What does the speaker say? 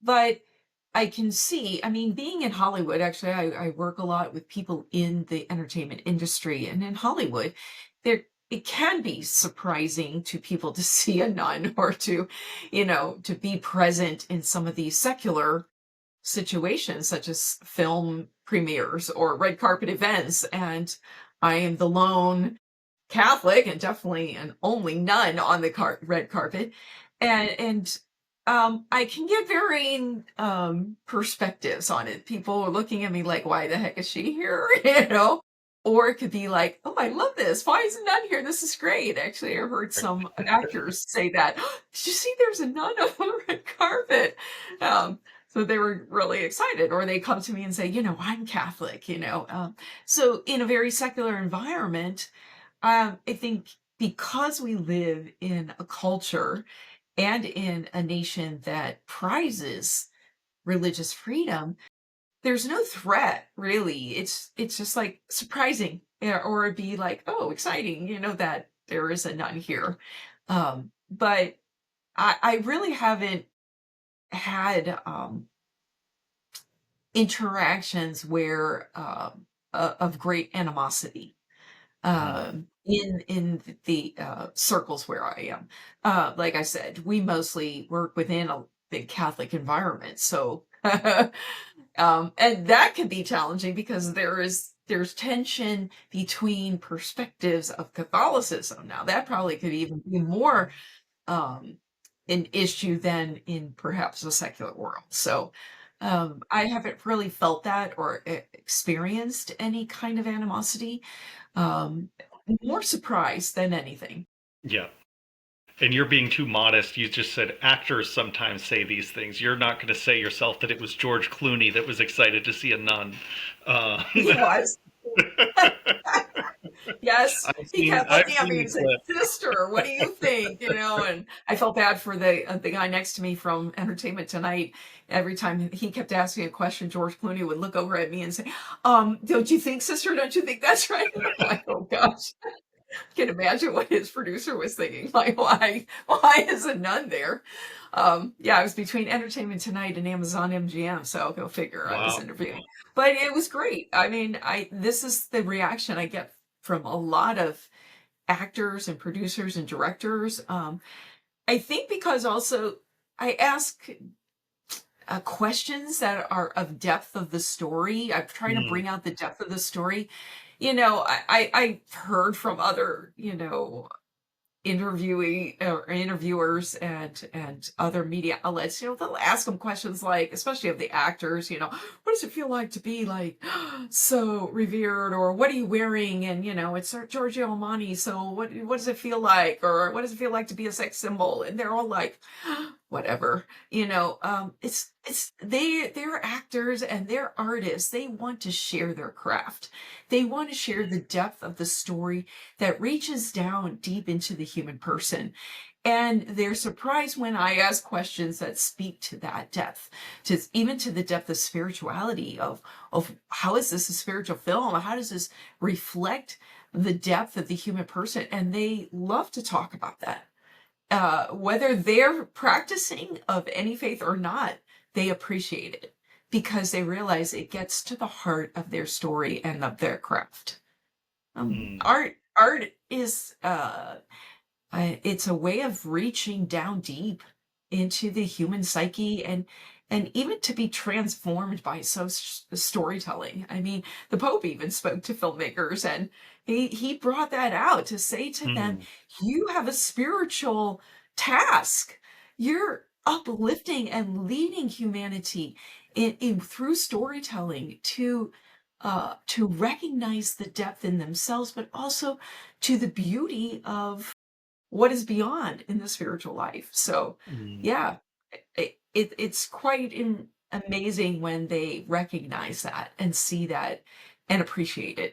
but I can see, I mean, being in Hollywood, actually, I work a lot with people in the entertainment industry. And in Hollywood, there it can be surprising to people to see a nun or to, to be present in some of these secular situations, such as film premieres or red carpet events. And I am the lone Catholic and definitely an only nun on the red carpet, and I can get varying perspectives on it. People are looking at me like, "Why the heck is she here?" Or it could be like, "Oh, I love this. Why is a nun here? This is great." Actually, I heard some actors say that. Did you see? There's a nun on the red carpet. So they were really excited, or they come to me and say, "I'm Catholic." So in a very secular environment, I think because we live in a culture and in a nation that prizes religious freedom, there's no threat really. It's just like surprising, or it'd be like, oh, exciting, that there is a nun here. But I really haven't had interactions where of great animosity Mm. in the circles where I am. Like I said, we mostly work within a big Catholic environment, so and that can be challenging because there's tension between perspectives of Catholicism. Now that probably could even be more um, an issue than in perhaps the secular world. So I haven't really felt that or experienced any kind of animosity. Um, More surprised than anything. Yeah. And you're being too modest. You just said actors sometimes say these things. You're not going to say yourself that it was George Clooney that was excited to see a nun. He was. Yes, he kept I've looking at seen me the and said, clip. "Sister, what do you think?" And I felt bad for the guy next to me from Entertainment Tonight. Every time he kept asking a question, George Clooney would look over at me and say, don't you think, sister? Don't you think that's right?" And I'm like, "Oh gosh." Can imagine what his producer was thinking. Like, why is a nun there? Yeah, I was between Entertainment Tonight and Amazon MGM, so go figure. I was Wow. interviewing, but it was great. I mean, I this is the reaction I get from a lot of actors and producers and directors. I think because also I ask questions that are of depth of the story. I'm trying to Mm. bring out the depth of the story. I've heard from other, interviewee or interviewers and other media outlets, they'll ask them questions like, especially of the actors, what does it feel like to be like so revered, or what are you wearing? And it's Giorgio Armani, so what does it feel like, or what does it feel like to be a sex symbol? And they're all like, whatever. They're actors and they're artists. They want to share their craft. They want to share the depth of the story that reaches down deep into the human person. And they're surprised when I ask questions that speak to that depth, to even to the depth of spirituality of how is this a spiritual film? How does this reflect the depth of the human person? And they love to talk about that. Whether they're practicing of any faith or not, they appreciate it because they realize it gets to the heart of their story and of their craft. Mm. Art is it's a way of reaching down deep into the human psyche, and even to be transformed by storytelling. I mean, the Pope even spoke to filmmakers, and he brought that out to say to them, Mm. you have a spiritual task. You're uplifting and leading humanity in through storytelling to recognize the depth in themselves, but also to the beauty of what is beyond in the spiritual life. So, Mm. yeah, it's quite amazing when they recognize that and see that and appreciate it.